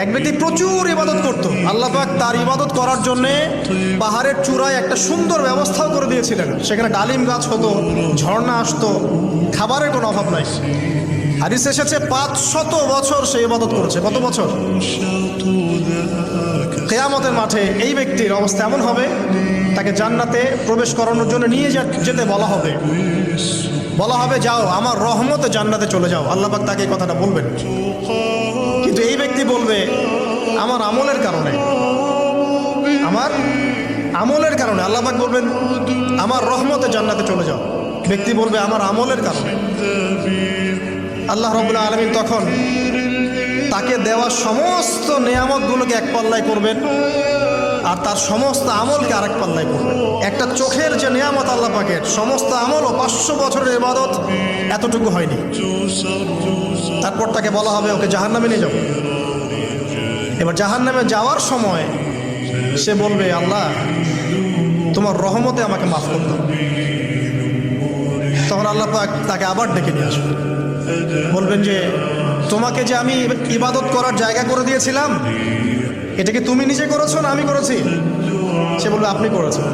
এক ব্যক্তি প্রচুর ইবাদত করত, আল্লাহ পাক তার ইবাদত করার জন্যে পাহাড়ের চূড়ায় একটা সুন্দর ব্যবস্থাও করে দিয়েছিলেন। সেখানে ডালিম গাছ হতো, ঝর্ণা আসতো, খাবারের কোনো অভাব নাই। হাদিস এসেছে 500 বছর সে ইবাদত করেছে। কত বছর? কিয়ামতের মাঠে এই ব্যক্তির অবস্থা এমন হবে, তাকে জান্নাতে প্রবেশ করানোর জন্য নিয়ে যেতে বলা হবে যাও আমার রহমতে জান্নাতে চলে যাও। আল্লাহ পাক তাকে এই কথাটা বলবেন, কিন্তু এই ব্যক্তি বলবে আমার আমলের কারণে আল্লাহ পাক বলবেন আমার রহমতে জান্নাতে চলে যাও। ব্যক্তি বলবে আমার আমলের কারণে। আল্লাহ রাব্বুল আলামিন তখন তাকে দেওয়া সমস্ত নেয়ামতগুলোকে এক পাল্লায় করবেন, আর তার সমস্ত আমলকে আরেক পাল্লায় করবেন। একটা চোখের যে নেয়ামত আল্লাহ পাকের, সমস্ত আমল ও 500 বছরের ইবাদত এতটুকু হয়নি। তারপর তাকে বলা হবে ওকে জাহান্নামে নিয়ে যাও। এবার জাহান্নামে যাওয়ার সময় সে বলবে আল্লাহ তোমার রহমতে আমাকে মাফ করে দাও। তখন আল্লাহ পাক তাকে আবার ডেকে নিয়ে আসবে, বলবেন যে তোমাকে যে আমি ইবাদত করার জায়গা করে দিয়েছিলাম, এটা কি তুমি নিজে করেছো না আমি করেছি? সে বলবে আপনি করেছেন।